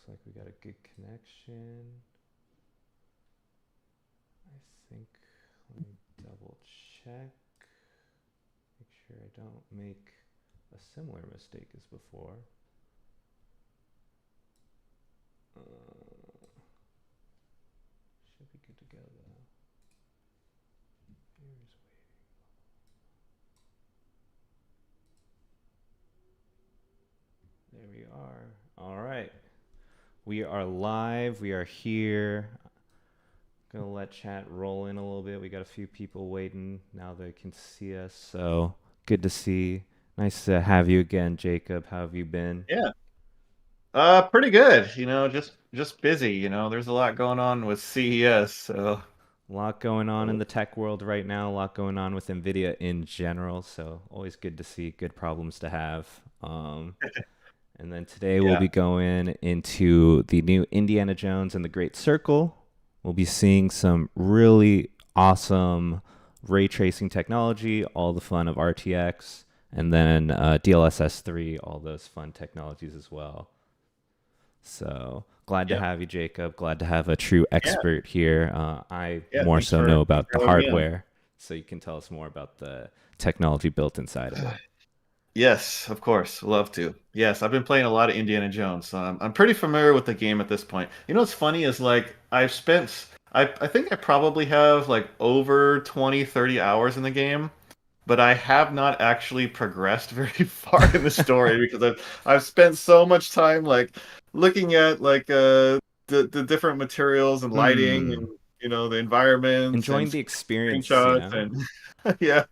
like we got a good connection. I think, let me double check. Make sure I don't make a similar mistake as before. Should be good to go though. Viewers waiting. There we are. All right. We are live. We are here. Gonna let chat roll in a little bit. We got a few people waiting now. They can see us, so good to see. Nice to have you again, Jacob. How have you been? Yeah. Pretty good. Just busy. There's a lot going on with CES. So A lot going on in the tech world right now. A lot going on with NVIDIA in general. So always good to see. Good problems to have. And then today we'll yeah, be going into the new Indiana Jones and the Great Circle. We'll be seeing some really awesome ray tracing technology, all the fun of RTX, and then DLSS 3, all those fun technologies as well. So glad to yeah, have you, Jacob. Glad to have a true yeah, expert here. I yeah. more so know Thanks about for the having me on. hardware, so you can tell us more about the technology built inside of it. Yes, of course. Love to. Yes, I've been playing a lot of Indiana Jones, so I'm pretty familiar with the game at this point. What's funny is like I think I probably have like over 20, 30 hours in the game, but I have not actually progressed very far in the story because I've spent so much time like looking at like the different materials and lighting and Hmm. the environments and Enjoying the experience, screenshots and yeah.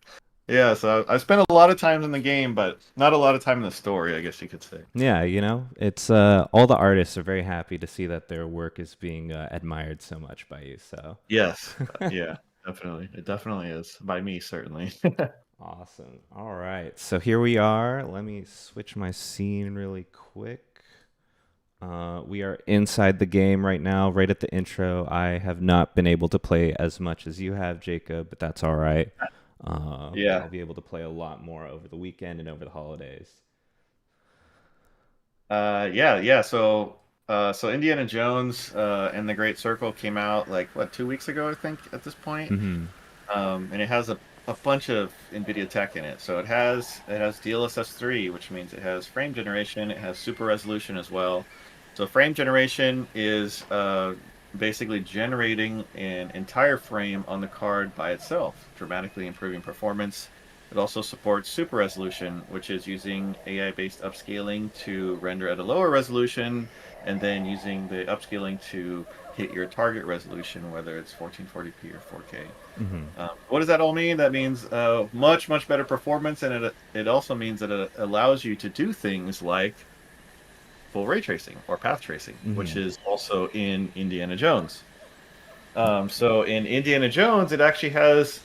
Yeah, so I spent a lot of time in the game, but not a lot of time in the story, I guess you could say. Yeah, it's all the artists are very happy to see that their work is being admired so much by you. So Yes. Yeah, definitely. It definitely is. By me, certainly. awesome. All right, so here we are. Let me switch my scene really quick. We are inside the game right now, right at the intro. I have not been able to play as much as you have, Jacob, but that's all right. Yeah. I'll be able to play a lot more over the weekend and over the holidays. Yeah. So Indiana Jones and the Great Circle came out like what 2 weeks ago, I think, at this point. Hmm. And it has a bunch of NVIDIA tech in it. So it has DLSS 3, which means it has frame generation. It has super resolution as well. So frame generation is basically generating an entire frame on the card by itself, dramatically improving performance. It also supports super resolution, which is using AI-based upscaling to render at a lower resolution, and then using the upscaling to hit your target resolution, whether it's 1440p or 4K. Hmm. What does that all mean? That means much, much better performance, and it also means that it allows you to do things like full ray tracing or path tracing, which Hmm. is also in Indiana Jones. So in Indiana Jones, it actually has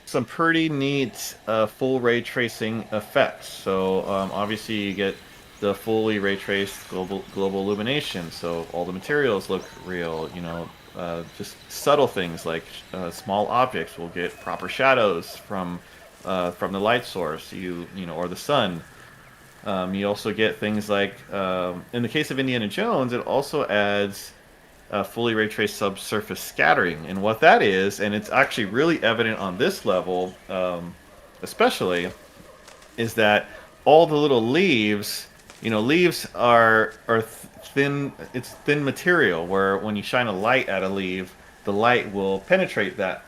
some pretty neat full ray tracing effects. So obviously you get the fully ray traced global illumination, so all the materials look real. Just subtle things like small objects will get proper shadows from the light source, or the sun. You also get things like, in the case of Indiana Jones, it also adds fully ray traced subsurface scattering. And what that is, and it's actually really evident on this level, especially, is that all the little leaves, leaves are thin. It's thin material where when you shine a light at a leaf, the light will penetrate that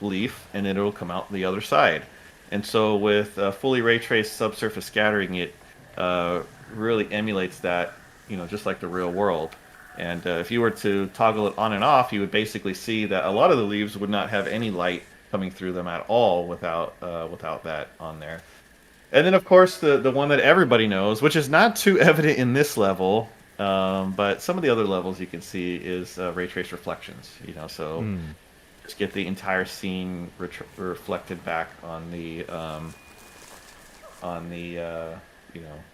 leaf and it'll come out the other side. And so with fully ray traced subsurface scattering, it uh, really emulates that, just like the real world. And if you were to toggle it on and off, you would basically see that a lot of the leaves would not have any light coming through them at all without that on there. And then, of course, the one that everybody knows, which is not too evident in this level, but some of the other levels you can see is ray trace reflections. So Mm. just get the entire scene reflected back on the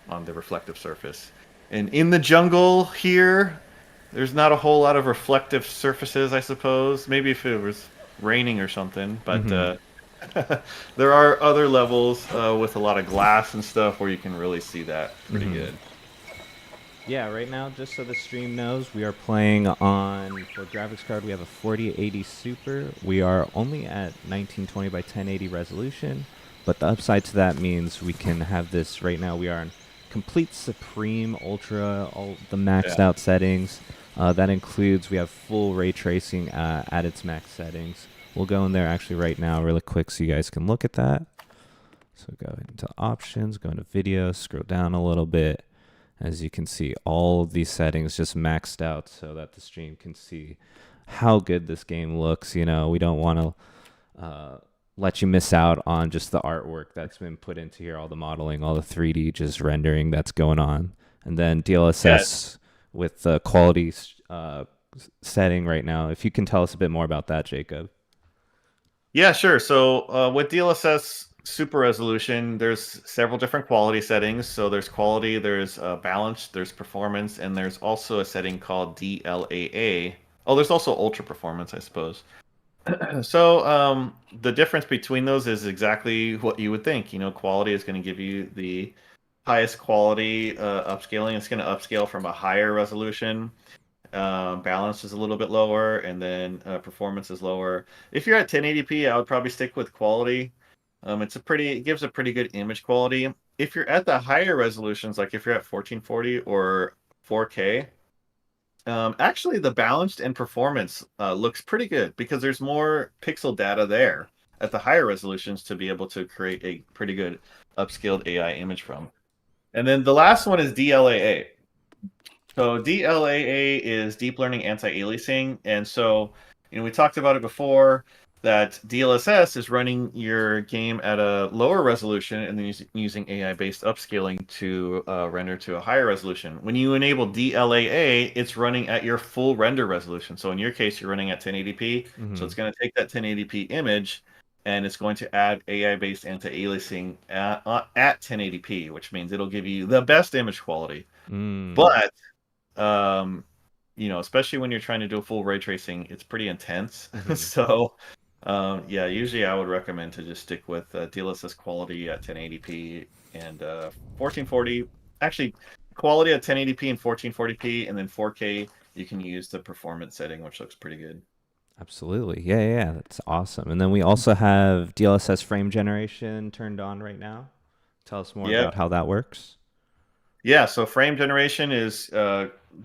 on the reflective surface. And in the jungle here, there's not a whole lot of reflective surfaces, I suppose. Maybe if it was raining or something, but Hmm. there are other levels with a lot of glass and stuff where you can really see that pretty Hmm. good. Yeah, right now, just so the stream knows, we are playing on, for graphics card, we have a 4080 Super. We are only at 1920 by 1080 resolution, but the upside to that means we can have this, right now we are in complete Supreme Ultra, all the maxed Yeah. out settings. That includes, we have full ray tracing at its max settings. We'll go in there actually right now really quick so you guys can look at that. So go into options, go into video, scroll down a little bit. As you can see, all of these settings just maxed out so that the stream can see how good this game looks. You know, we don't want to let you miss out on just the artwork that's been put into here, all the modeling, all the 3D just rendering that's going on. And then Yeah. DLSS with the quality setting right now. If you can tell us a bit more about that, Jacob. Yeah, sure. So with DLSS super resolution, there's several different quality settings. So there's quality, there's balance, there's performance, and there's also a setting called DLAA. Oh, there's also ultra performance, I suppose. So the difference between those is exactly what you would think. You know, quality is going to give you the highest quality upscaling. It's going to upscale from a higher resolution. Balance is a little bit lower, and then performance is lower. If you're at 1080p, I would probably stick with quality. It gives a pretty good image quality. If you're at the higher resolutions, like if you're at 1440 or 4K, actually the balanced and performance looks pretty good because there's more pixel data there at the higher resolutions to be able to create a pretty good upscaled AI image from. And then the last one is DLAA. So DLAA is deep learning anti-aliasing, and so we talked about it before that DLSS is running your game at a lower resolution and then using AI-based upscaling to render to a higher resolution. When you enable DLAA, it's running at your full render resolution. So in your case, you're running at 1080p, so Mm-hmm. it's going to take that 1080p image and it's going to add AI-based anti-aliasing at 1080p, which means it'll give you the best image quality. Mm. But um, especially when you're trying to do a full ray tracing, it's pretty intense. Mm-hmm. So, yeah, usually I would recommend to just stick with DLSS quality at 1080p and 1440. Actually, quality at 1080p and 1440p, and then 4K you can use the performance setting, which looks pretty good. Absolutely. Yeah, yeah, yeah. That's awesome. And then we also have DLSS frame generation turned on right now. Tell us more Yep. about how that works. Yeah, so frame generation is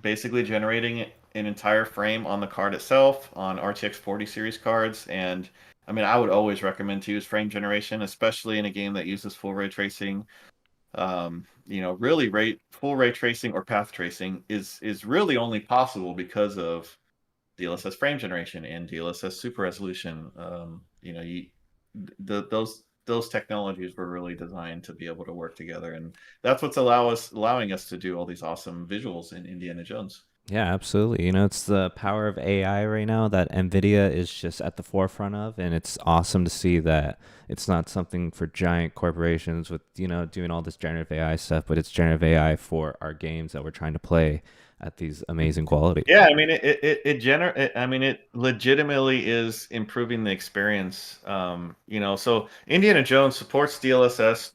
basically generating an entire frame on the card itself on RTX 40 series cards. And I mean, I would always recommend to use frame generation, especially in a game that uses full ray tracing. Really full ray tracing or path tracing is really only possible because of DLSS frame generation and DLSS super resolution. Those technologies were really designed to be able to work together, and that's what's allowing us to do all these awesome visuals in Indiana Jones. Yeah, absolutely. You know, it's the power of AI right now that NVIDIA is just at the forefront of. And it's awesome to see that it's not something for giant corporations with, doing all this generative AI stuff, but it's generative AI for our games that we're trying to play at these amazing quality. Yeah, I mean I mean it legitimately is improving the experience. So Indiana Jones supports DLSS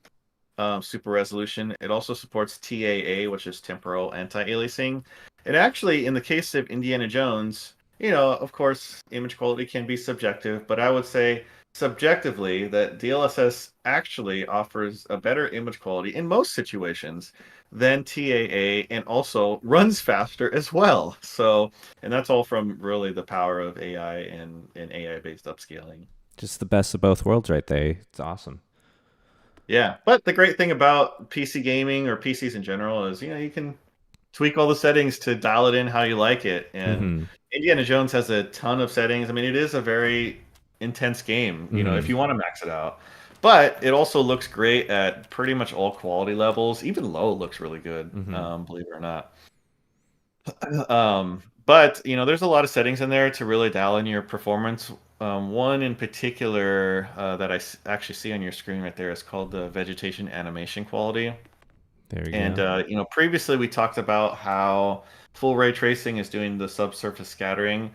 super resolution. It also supports TAA, which is temporal anti-aliasing. And actually, in the case of Indiana Jones, of course, image quality can be subjective, but I would say subjectively that DLSS actually offers a better image quality in most situations than TAA and also runs faster as well. So, and that's all from really the power of AI and AI-based upscaling. Just the best of both worlds right there. It's awesome. Yeah, but the great thing about PC gaming or PCs in general is, you can tweak all the settings to dial it in how you like it. And Mm-hmm. Indiana Jones has a ton of settings. I mean, it is a very intense game, if Mm-hmm. you want to max it out. But it also looks great at pretty much all quality levels. Even low looks really good, Mm-hmm. believe it or not. But there's a lot of settings in there to really dial in your performance. One in particular that actually see on your screen right there is called the vegetation animation quality. There we And go. previously we talked about how full ray tracing is doing the subsurface scattering,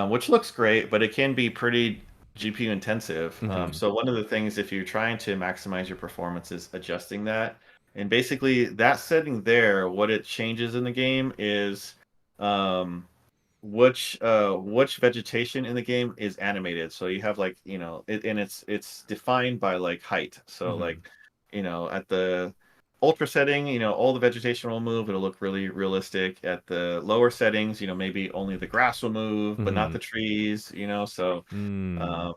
which looks great, but it can be pretty GPU intensive. Mm-hmm. So one of the things, if you're trying to maximize your performance, is adjusting that. And basically, that setting there, what it changes in the game is um, which vegetation in the game is animated. So you have like and it's defined by like height. So Hmm. like at the ultra setting, all the vegetation will move. It'll look really realistic. At the lower settings, maybe only the grass will move, but not Hmm. the trees. So Mm, um,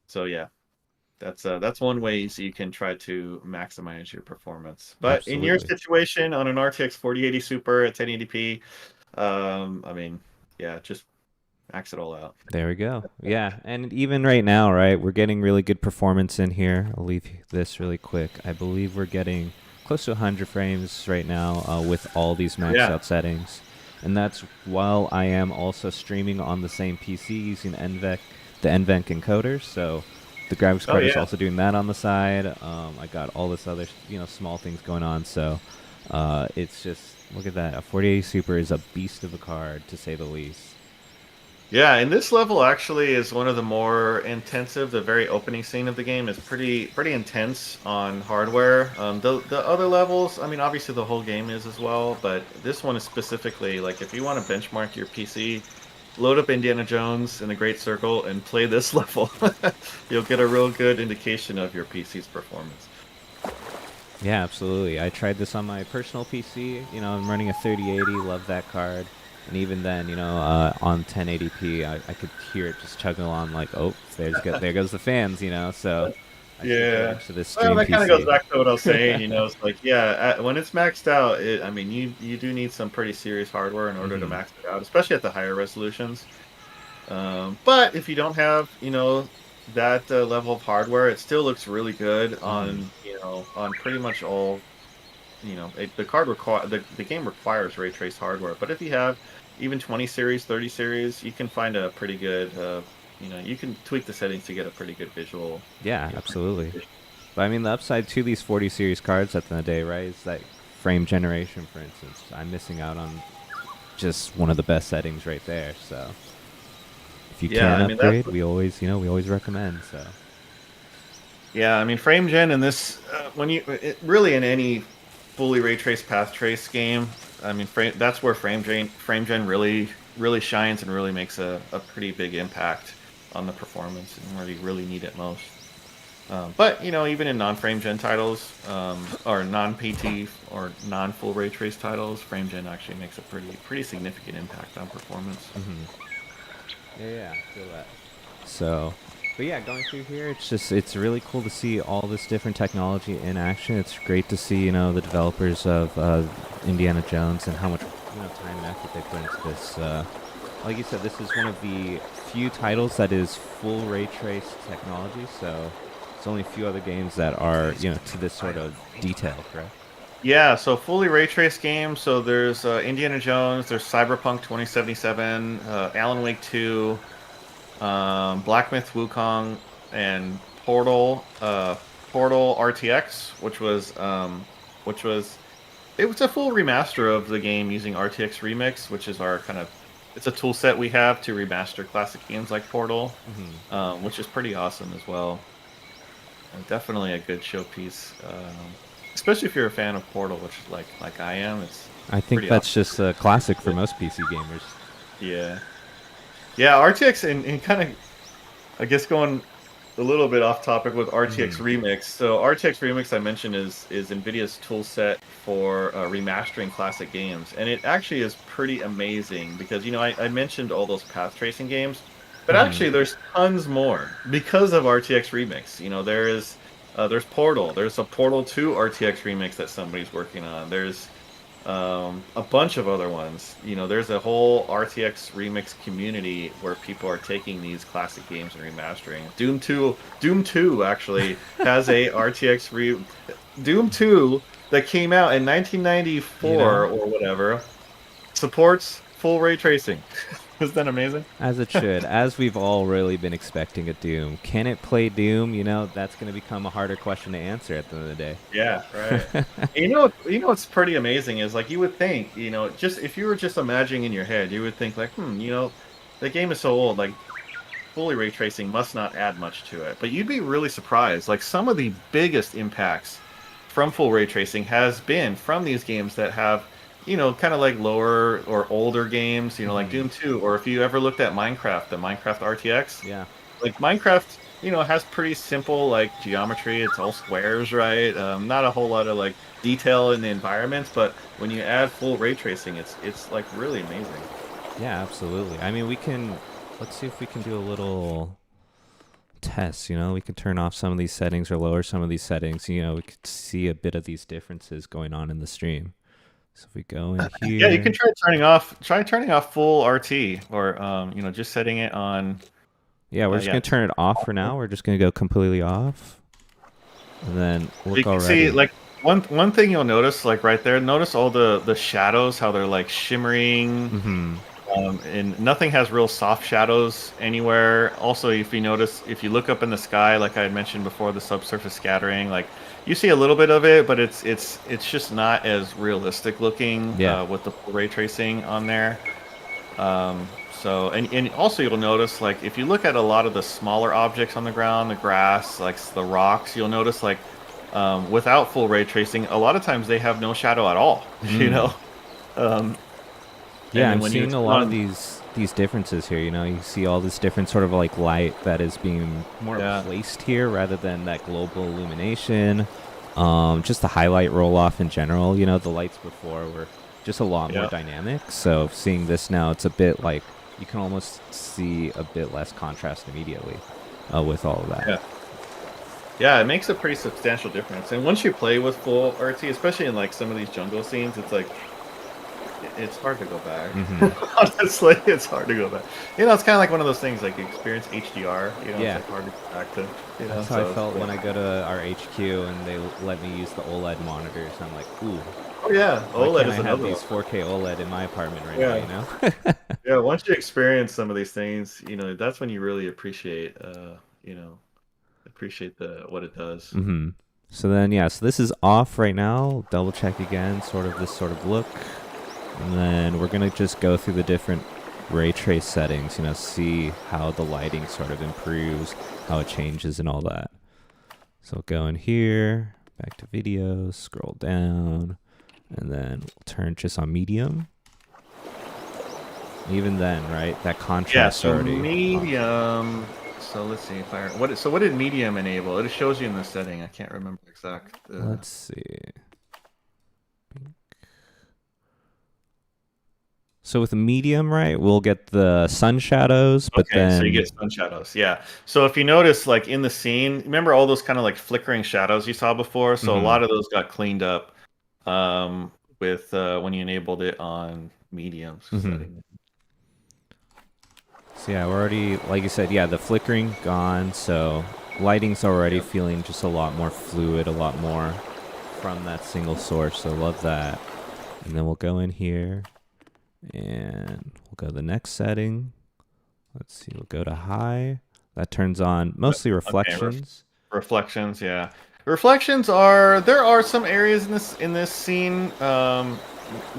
so yeah. That's one way so you can try to maximize your performance. But in your absolutely. situation on an RTX 4080 Super at 1080p, I mean, yeah, just max it all out. There we go. Yeah, and even right now, right, we're getting really good performance in here. I'll leave this really quick. I believe we're getting close to 100 frames right now with all these maxed Yeah. out settings. And that's while I am also streaming on the same PC using the NVENC encoder. So the graphics Oh card is yeah. also doing that on the side. I got all this other, small things going on. So it's just, look at that. A 4080 Super is a beast of a card, to say the least. Yeah, and this level actually is one of the more intensive. The very opening scene of the game is pretty intense on hardware. The other levels, I mean, obviously the whole game is as well, but this one is specifically like if you want to benchmark your PC, load up Indiana Jones in the Great Circle and play this level. You'll get a real good indication of your PC's performance. Yeah, absolutely. I tried this on my personal PC. I'm running a 3080, love that card. And even then, on 1080p, I could hear it just chugging along like, oh, there goes the fans, So I switched over Yeah. to this Well, stream that kind of goes PC. back to what I was saying. It's like, yeah, when it's maxed out, I mean, you do need some pretty serious hardware in order to Hmm. max it out, especially at the higher resolutions. But if you don't have, that level of hardware, it still looks really good Hmm. on pretty much all. The game requires ray trace hardware, but if you have even 20 series, 30 series, you can find a pretty good. You can tweak the settings to get a pretty good visual. Yeah, Pretty good absolutely. visual. But I mean, the upside to these 40 series cards at the end of the day, right, is that frame generation, for instance. I'm missing out on just one of the best settings right there. So if you Yeah, can I mean that's upgrade, we always recommend. So. Yeah, I mean frame gen in this really in any fully ray trace path trace game, I mean that's where frame gen really shines and really makes a pretty big impact on the performance and where you really need it most. But even in non-frame gen titles, or non-PT or non-full ray trace titles, frame gen actually makes a pretty significant impact on performance. Hmm. Yeah, I feel that. So, but yeah, going through here, it's really cool to see all this different technology in action. It's great to see the developers of Indiana Jones and how much time and effort they put into this. Like you said, this is one of the few titles that is full ray trace technology. So, it's only a few other games that are to this sort of detail, correct? Yeah, so fully ray trace games. So there's Indiana Jones, there's Cyberpunk 2077, Alan Wake 2, Black Myth Wukong, and Portal RTX, which was it was a full remaster of the game using RTX Remix, which is our kind of it's a tool set we have to remaster classic games like Portal, Hmm. which is pretty awesome as well. And definitely a good showpiece, especially if you're a fan of Portal, which like I am. It's I think pretty awesome. that's just a classic for most PC gamers. Yeah, yeah. RTX and kind of I guess going a little bit off topic with RTX Hmm. Remix. So RTX Remix I mentioned is NVIDIA's tool set for remastering classic games, and it actually is pretty amazing because I mentioned all those path tracing games, but Hmm. actually there's tons more because of RTX Remix. There's Portal, there's a Portal 2 RTX Remix that somebody's working on. There's a bunch of other ones. There's a whole RTX remix community where people are taking these classic games and remastering. Doom 2 actually has a Doom 2 that came out in You 1994 know, or whatever supports full ray tracing. Isn't that amazing? as it should, as we've all really been expecting at Doom. Can it play Doom? That's going to become a harder question to answer at the end of the Yeah, right. day. And what's pretty amazing is like you would think, just if you were just imagining in your head, you would think like, the game is so old, like fully ray tracing must not add much to it. But you'd be really surprised. Like some of the biggest impacts from full ray tracing has been from these games that have, kind of like lower or older games, like Hmm. Doom 2, or if you ever looked at Minecraft, the Minecraft RTX, Yeah. like Minecraft, has pretty simple like geometry. It's all squares, right? Not a whole lot of like detail in the environments, but when you add full ray tracing, it's like really amazing. Yeah, absolutely. I mean, we can. Let's see if we can do a little test. We can turn off some of these settings or lower some of these settings. We could see a bit of these differences going on in the stream. So if we go in Yeah, you can here, try turning off full RT, or just setting it on. yeah, we're just Yeah. gonna turn it off for now. We're just gonna go completely off, and then You look can see already. like one thing you'll notice, like right there, notice all the shadows, how they're like shimmering. Mm-hmm. And nothing has real soft shadows anywhere. Also, if you notice, if you look up in the sky, like I had mentioned before, the subsurface scattering, like you see a little bit of it, but it's just not as realistic looking Yeah. with the full ray tracing on there. So, and also you'll notice, like if you look at a lot of the smaller objects on the ground, the grass, like the rocks, you'll notice like without full ray tracing, a lot of times they have no shadow at all. You Mm. know. Um, and Yeah, then I'm when you seeing a turn lot of on, these differences here. You see all this different sort of like light that is being more yeah. placed here rather than that global illumination. Just the highlight roll off in general. The lights before were just a lot more Yeah, dynamic. So seeing this now, it's a bit like you can almost see a bit less contrast immediately with all of that. yeah, yeah. It makes a pretty substantial difference. And once you play with full RT, especially in like some of these jungle scenes, it's like it's hard to go back. Hmm. Honestly, it's hard to go back. It's kind of like one of those things like you experience HDR. It's Yeah, like hard to go back to. that's how I So it's felt really. when I go to our HQ and they let me use the OLED monitors. I'm like, ooh, Oh yeah, why OLED can't I is have another these one. 4K OLED in my apartment right now? Yeah, yeah. Once you experience some of these things, that's when you really appreciate, appreciate the what it does. Hmm. So then, yeah, so this is off right now. Double check again, sort of this sort of look. And then we're going to just go through the different ray trace settings, see how the lighting sort of improves, how it changes and all that. So go in here, back to video, scroll down, and then we'll turn just on medium. Even then, right, that Yeah, contrast so already awesome. medium. So let's see if I what did medium enable? It shows you in the setting. I can't remember exact. Let's see. So with medium, right, we'll get the sun shadows, but Okay, so you then get sun shadows. Yeah. So if you notice, like in the scene, remember all those kind of like flickering shadows you saw before? So a mhm. lot of those got cleaned up with when you enabled it on medium Mhm. setting. So yeah, we're already, like you said, yeah, the flickering gone, so lighting's already Yeah. feeling just a lot more fluid, a lot more from that single source. So love that. And then we'll go in here and we'll go to the next setting. Let's see, we'll go to high. That turns on mostly Okay. reflections. Reflections, yeah. Reflections are there are some areas in this scene,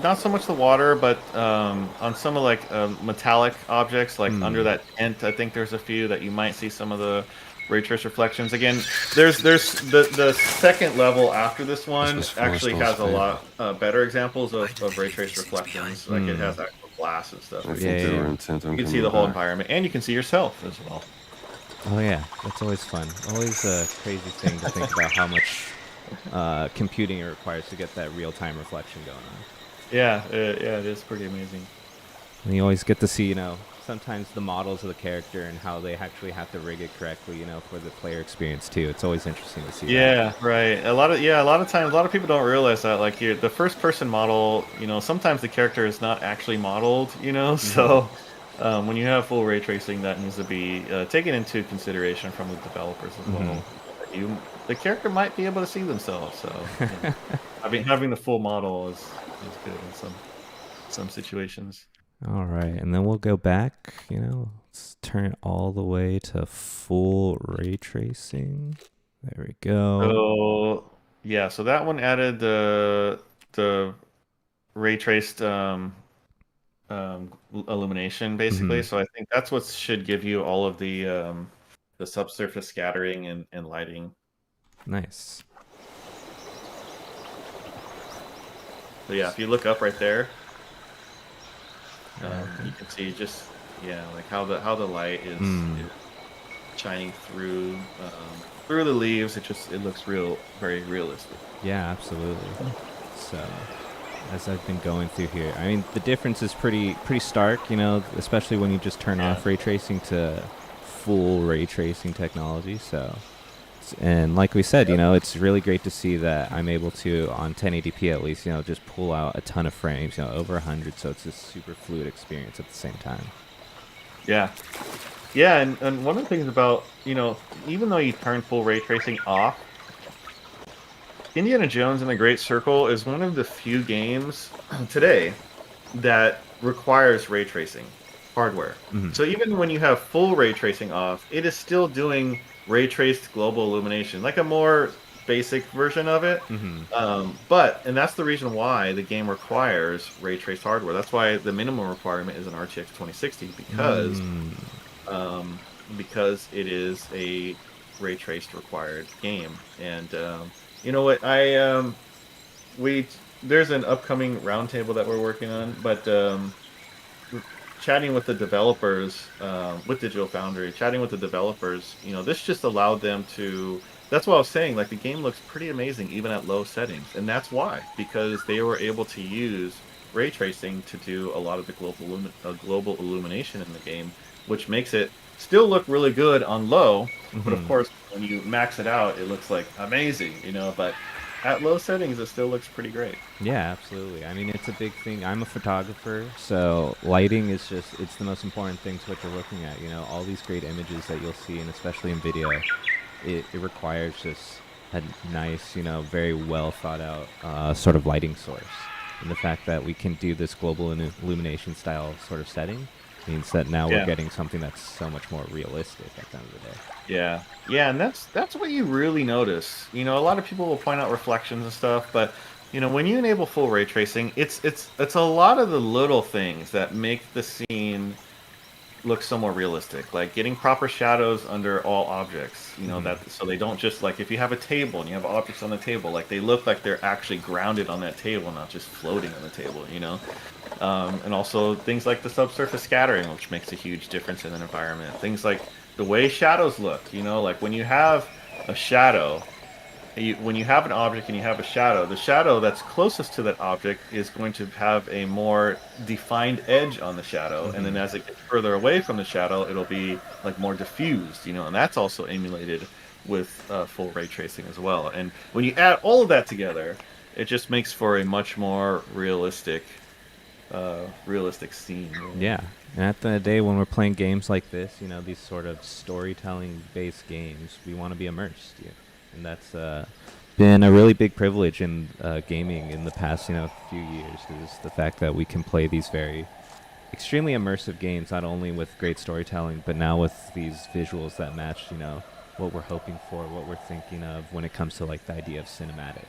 not so much the water, but on some of like metallic objects, like under Hmm. that tent. I think there's a few that you might see some of the ray trace reflections. Again, there's the second level after this This one was actually Forrestal's has a favorite. lot better examples of ray trace reflections. Like it Hmm. has actual glass and stuff I where you Yeah, think can they yeah, see were yeah. intent you on can see coming the whole back. environment, and you can see yourself as well. Oh yeah, that's always fun. Always a crazy thing to think about how much computing it requires to get that real time reflection going on. Yeah, yeah, it is pretty amazing. And you always get to see, sometimes the models of the character and how they actually have to rig it correctly, for the player experience too. It's always interesting to see that. Yeah, right. A lot of times, a lot of people don't realize that. Like, the first person model, sometimes the character is not actually modeled. Hmm. So when you have full ray tracing, that needs to be taken into consideration from the developers as Hmm. well. The character might be able to see themselves. So having the full model is good in some situations. All right, and then we'll go back. Let's turn it all the way to full ray tracing. There we go. So yeah, so that one added the ray traced illumination basically. Hmm. So I think that's what should give you all of the subsurface scattering and lighting. Nice. But yeah, if you look up right there, Okay. you can see just like how the light is shining through the leaves. It looks very realistic. Yeah, absolutely. So, as I've been going through here, I mean, the difference is pretty stark, you know, especially when you just turn Yeah. off ray tracing to full ray tracing technology. So, and like we said, you Yep. know, it's really great to see that I'm able to, on 1080p at least, you know, just pull out a ton of frames, you know, over 100. So it's a super fluid experience at the same time. Yeah. Yeah, and one of the things about, even though you turn full ray tracing off, Indiana Jones and the Great Circle is one of the few games today that requires ray tracing hardware. Hmm. So even when you have full ray tracing off, it is still doing ray traced global illumination, like a more basic version of it. Hmm. And that's the reason why the game requires ray traced hardware. That's why the minimum requirement is an RTX 2060 Mm. um, because it is a ray traced required game. And you know what? We there's an upcoming roundtable that we're working on, but chatting with the developers with Digital Foundry, chatting with the developers, this just allowed them to. That's what I was saying. Like the game looks pretty amazing even at low settings, and that's why because they were able to use ray tracing to do a lot of the global illumination in the game, which makes it still look really good on low. But of Hmm. course, when you max it out, it looks like amazing, But at low settings, it still looks pretty great. Yeah, absolutely. I mean, it's a big thing. I'm a photographer, so lighting is just, it's the most important thing to what you're looking at. You know, all these great images that you'll see, and especially in video, it requires just a nice, you know, very well thought out sort of lighting source. And the fact that we can do this global illumination style sort of setting means that now we're Yeah. getting something that's so much more realistic at the end of the day. Yeah. Yeah, and that's what you really notice. A lot of people will point out reflections and stuff, but when you enable full ray tracing, it's a lot of the little things that make the scene look so more realistic. Like getting proper shadows under all objects, Hmm. that so they don't just like if you have a table and you have objects on the table, like they look like they're actually grounded on that table, not just floating on the table. And also things like the subsurface scattering, which makes a huge difference in an environment. Things like the way shadows look, like when you have a shadow, when you have an object and you have a shadow, the shadow that's closest to that object is going to have a more defined edge on the shadow, and then Hmm. as it gets further away from the shadow, it'll be like more diffused, and that's also emulated with full ray tracing as well. And when you add all of that together, it just makes for a much more realistic scene, really. Yeah. And at the end of the day, when we're playing games like this, you know, these sort of storytelling-based games, we want to be immersed. Yeah. And that's been a really big privilege in gaming in the past, you know, few years. Is the fact that we can play these very extremely immersive games, not only with great storytelling, but now with these visuals that match, you know, what we're hoping for, what we're thinking of when it comes to like the idea of cinematic.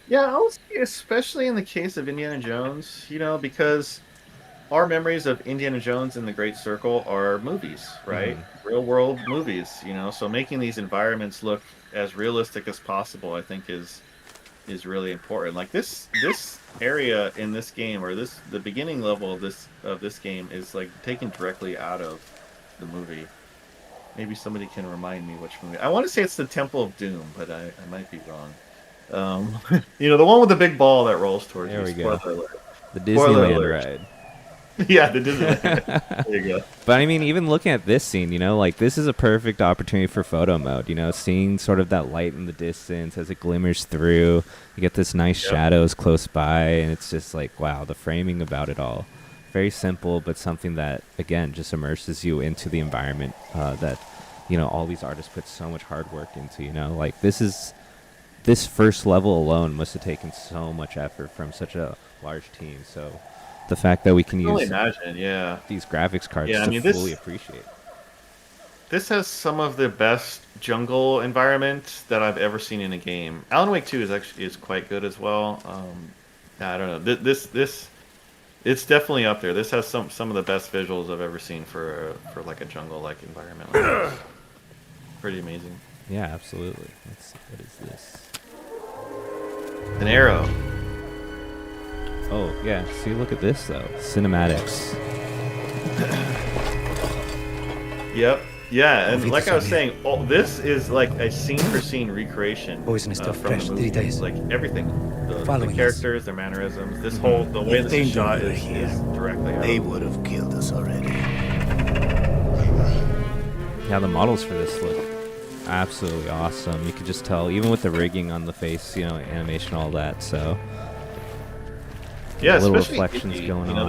Yeah, I would say especially in the case of Indiana Jones, because our memories of Indiana Jones and the Great Circle are movies, right? Hmm. Real world movies, so making these environments look as realistic as possible, I think is really important. Like this area in this game, or the beginning level of this game is like taken directly out of the movie. Maybe somebody can remind me which movie. I want to say it's the Temple of Doom, but I might be wrong. The one with the big ball that rolls towards There you. we Spoiler go. alert. The Spoiler Disneyland alert. ride. Yeah, the Disneyland. There you go. But I mean, even looking at this scene, you know, like this is a perfect opportunity for photo mode. You know, seeing sort of that light in the distance as it glimmers through. You get this nice Yep. shadows close by, and it's just like, wow, the framing about it all. Very simple, but something that, again, just immerses you into the environment that, you know, all these artists put so much hard work into. You know, like this first level alone must have taken so much effort from such a large team. So the fact that we I can can only use imagine. Yeah. these graphics cards Yeah. I to mean, fully this appreciate. this has some of the best jungle environment that I've ever seen in a game. Alan Wake 2 is quite good as well. I don't know. This it's definitely up there. This has some of the best visuals I've ever seen for like a jungle like environment like this. Pretty amazing. Yeah, absolutely. Let's see, what is this? An arrow. Oh yeah, see, look at this though, cinematics. Yep. Yeah, and Movie like I was Sonia. saying, this is like a scene for scene recreation Poison is still from the fresh. 3 movie. days. Like everything, the Following us. characters, their mannerisms, this whole the way If this they is knew shot we were is here, directly out they of. would have killed us already. Yeah, the models for this look absolutely awesome. You could just tell, even with the rigging on the face, animation, all that. So Yeah, little especially reflections Indy. going You know, on.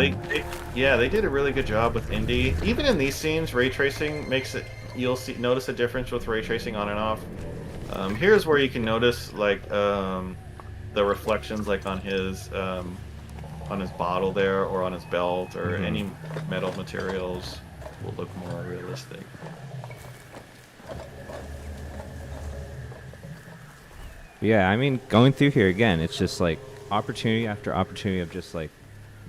they did a really good job with Indy. Even in these scenes, ray tracing makes it. You'll notice a difference with ray tracing on and off. Here's where you can notice like the reflections, like on his bottle there, or on his belt, or any metal materials will look more realistic. Yeah, I mean, going through here again, it's just like opportunity after opportunity of just like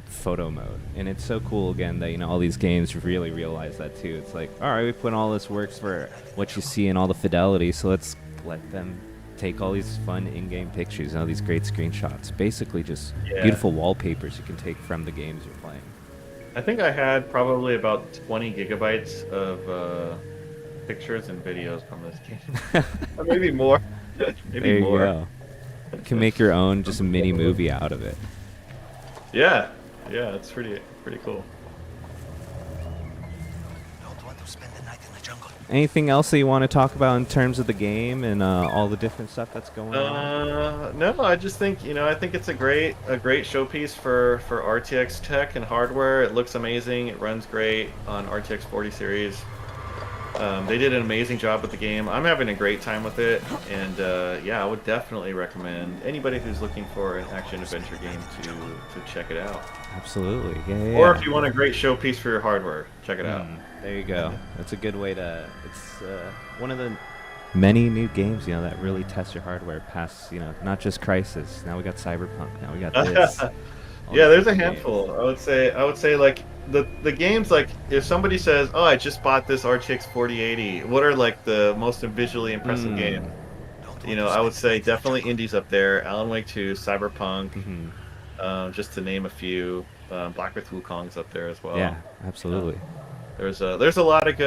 photo mode, and it's so cool again that all these games really realize that too. It's like, all right, we put in all this works for what you see and all the fidelity, so let's let them take all these fun in-game pictures and all these great screenshots. Basically, just beautiful wallpapers you can take from the games you're playing. I think I had probably about 20 gigabytes of pictures and videos from this game, or maybe more. Maybe There you more. go. You can make your own just mini movie out of it. Yeah, it's pretty cool. Don't want to spend the night in the jungle. Anything else that you want to talk about in terms of the game and all the different stuff that's going on? No, I just think I think it's a great showpiece for RTX tech and hardware. It looks amazing. It runs great on RTX 40 series. They did an amazing job with the game. I'm having a great time with it, and yeah, I would definitely recommend anybody who's looking for an action adventure game to check it out. Absolutely, yeah. Or if you want a great showpiece for your hardware, check it out. There you go. That's a good way to. It's one of the many new games that really test your hardware past not just Crysis. Now we got Cyberpunk. Now we got this. Yeah, there's a handful. Games. I would say like the games, like if somebody says, "Oh, I just bought this RTX 4080," what are like the most visually impressive games? I would say definitely Indies up there. Alan Wake 2, Cyberpunk, just to name a few. Black Myth Wukong's up there as well. Yeah, absolutely. There's a lot of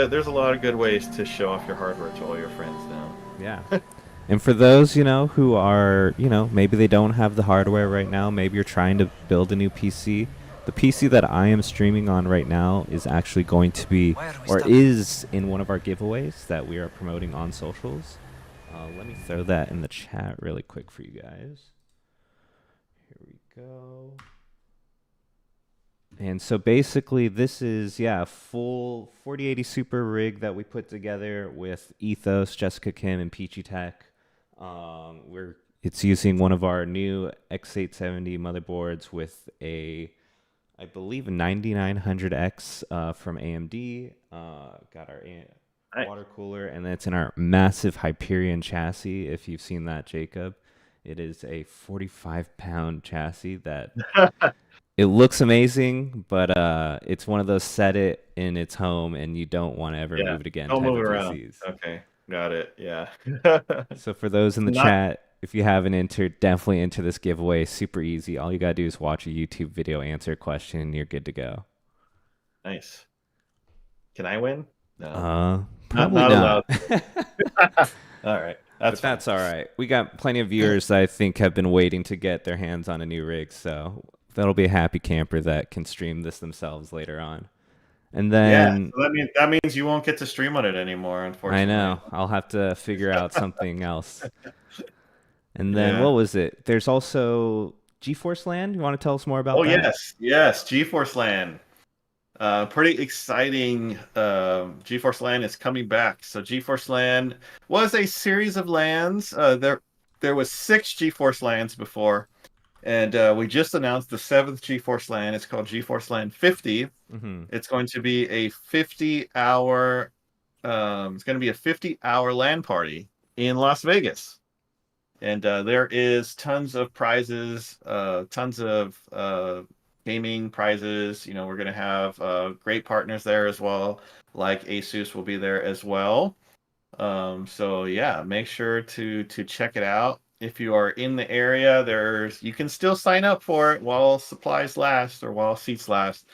good ways to show off your hardware to all your friends now. Yeah. And for those, who are, maybe they don't have the hardware right now, maybe you're trying to build a new PC. The PC that I am streaming on right now is actually going to be, or is in one of our giveaways that we are promoting on socials. Let me throw that in the chat really quick for you guys. Here we go. And so basically this is, a full 4080 Super rig that we put together with Ethos, Jessica Kim, and Peachy Tech. It's using one of our new X870 motherboards with I believe, a 9900X from AMD. Got our water cooler, and then it's in our massive Hyperion chassis. If you've seen that, Jacob, it is a 45-pound chassis that it looks amazing, but it's one of those set it in its home and you don't want to ever move it again. Don't type move it of around. PCs. Okay, got it. Yeah. So for those in the chat, if you haven't entered, definitely enter this giveaway. Super easy. All you gotta do is watch a YouTube video, answer a question, and you're good to go. Nice. Can I win? No. Probably not allowed. All right. That's all right. We got plenty of viewers that I think have been waiting to get their hands on a new rig, so that'll be a happy camper that can stream this themselves later on. And then so that means you won't get to stream on it anymore, unfortunately. I know. I'll have to figure out something else. And then what was it? There's also GeForce Land. You want to tell us more about that? Yes, GeForce Land. Pretty exciting. GeForce Land is coming back. So GeForce Land was a series of lands. There was 6 GeForce Lands before, and we just announced the 7th GeForce Land. It's called GeForce Land 50. It's going to be a 50-hour. It's going to be a 50-hour LAN party in Las Vegas. And there is tons of prizes, tons of gaming prizes. We're going to have great partners there as well, like ASUS will be there as well. So yeah, make sure to check it out. if you are in the area, you can still sign up for it while supplies last or while seats last.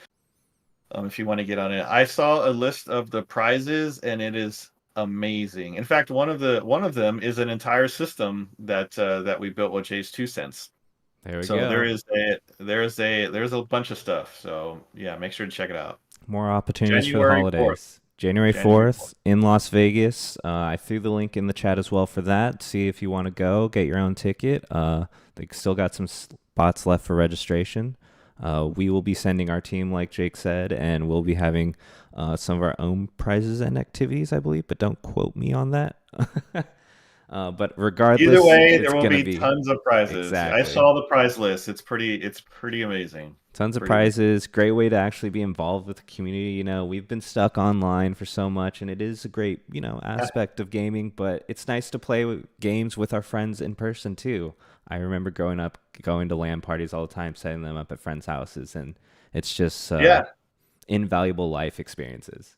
If you want to get on it, I saw a list of the prizes, and it is amazing. In fact, one of them is an entire system that we built with Jay's 2 cents. There we So go. there's a bunch of stuff. So yeah, make sure to check it out. More opportunities for the January 4th. holidays. January January 4th. 4th in Las Vegas. I threw the link in the chat as well for that. See if you want to go, get your own ticket. They still got some spots left for registration. We will be sending our team, like Jake said, and we'll be having some of our own prizes and activities, I believe, but don't quote me on that. But regardless, Either way, it's there will gonna be be tons of prizes. I exactly saw the prize list. It's pretty amazing. tons of Pretty amazing. prizes. Great way to actually be involved with the community. You know, we've been stuck online for so much, and it is a great, aspect of gaming. But it's nice to play games with our friends in person too. I remember growing up, going to LAN parties all the time, setting them up at friends' houses, and it's just Yeah. invaluable life experiences.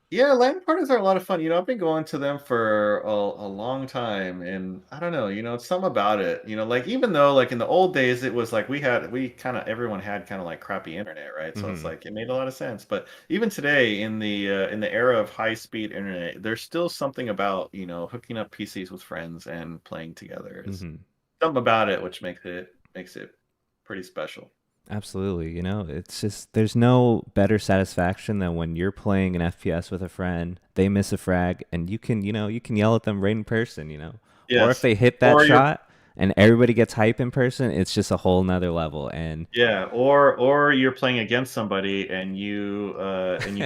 Yeah, LAN parties are a lot of fun. I've been going to them for a long time, and I don't know, it's something about it. Like even though like in the old days it was like everyone had kind of like crappy internet, right? So it's Hmm. like it made a lot of sense. But even today in the era of high speed internet, there's still something about, hooking up PCs with friends and playing together. Is Hmm. something about it which makes it pretty special. Absolutely. It's just there's no better satisfaction than when you're playing an FPS with a friend, they miss a frag, and you can yell at them right in person. Or if Yes. they hit that Or you're shot and everybody gets hype in person, it's just a whole nother level. And Yeah, or you're playing against somebody and you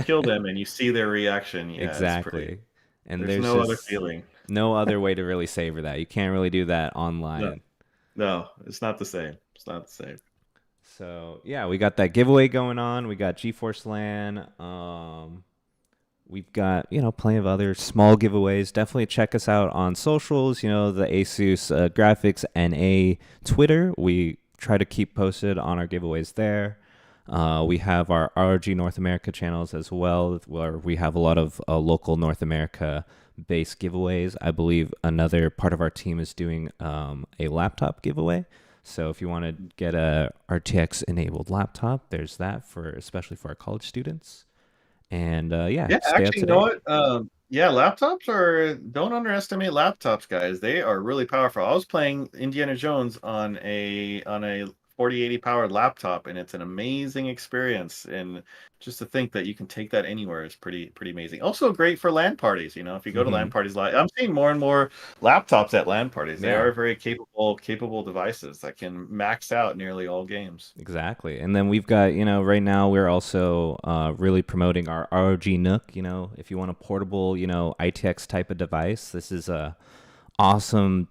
kill them and you see their reaction. Yeah, it's pretty. exactly. And There's there's no other just feeling. no other way to really savor that. You can't really do that No, online. no, it's not the same. It's not the same. So yeah, we got that giveaway going on. We got GeForce LAN. We've got, plenty of other small giveaways. Definitely check us out on socials, the ASUS Graphics NA Twitter. We try to keep posted on our giveaways there. We have our ROG North America channels as well, where we have a lot of local North America based giveaways. I believe another part of our team is doing a laptop giveaway. So if you want to get a RTX enabled laptop, there's that especially for our college students. And yeah, Yeah, stay up actually, to you know date. what? Yeah, don't underestimate laptops, guys. They are really powerful. I was playing Indiana Jones on a 4080 powered laptop, and it's an amazing experience. And just to think that you can take that anywhere is pretty amazing. Also great for LAN parties. If you go to LAN Hmm. parties, I'm seeing more and more laptops at LAN parties. They Yeah, are very capable devices that can max out nearly all games. exactly. And then we've got, right now we're also really promoting our ROG Nook. If you want a portable, ITX type of device, this is a awesome,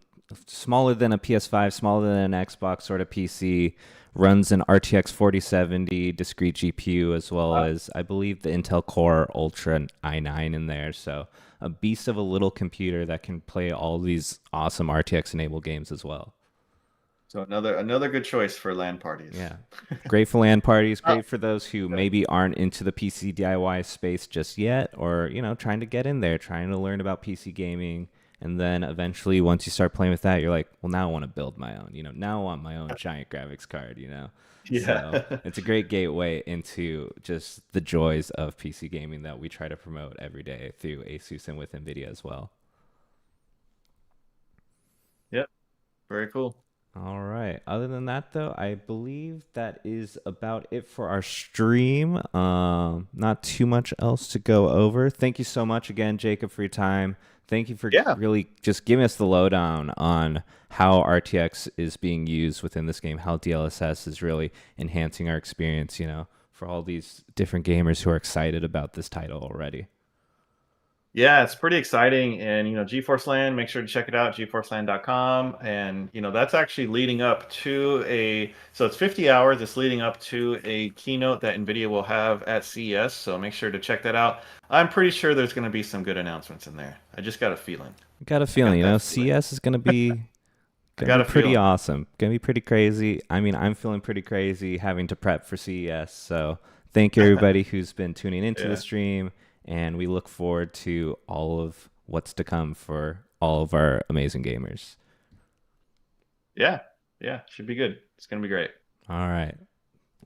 smaller than a PS5, smaller than an Xbox sort of PC. Runs an RTX 4070 discrete GPU as well Wow. as I believe the Intel Core Ultra i9 in there. So a beast of a little computer that can play all these awesome RTX enabled games as well. So another good choice for LAN parties. Yeah. Great for LAN parties, Oh, great for those who yeah. maybe aren't into the PC DIY space just yet, or, trying to get in there, trying to learn about PC gaming. And then eventually, once you start playing with that, you're like, well, now I want to build my own, now I want my own giant graphics card. So Yeah. it's a great gateway into just the joys of PC gaming that we try to promote every day through ASUS and with NVIDIA as well. Yep. Very cool. All right. Other than that, though, I believe that is about it for our stream. Not too much else to go over. Thank you so much again, Jacob, for your time. Thank you for Yeah. really just giving us the lowdown on how RTX is being used within this game, how DLSS is really enhancing our experience, for all these different gamers who are excited about this title already. Yeah, it's pretty exciting. And, GeForce Land, make sure to check it out, geforceland.com. And, that's actually leading up to so it's 50 hours. It's leading up to a keynote that NVIDIA will have at CES. So make sure to check that out. I'm pretty sure there's going to be some good announcements in there. I just got a feeling. Got a I feeling, got that feeling. CS is gonna be I gonna got be a pretty feeling. awesome. Gonna be pretty crazy. I mean, I'm feeling pretty crazy having to prep for CES. So thank you everybody who's been tuning into the Yeah. stream, and we look forward to all of what's to come for all of our amazing gamers. Yeah, yeah, should be good. It's gonna be great. All right.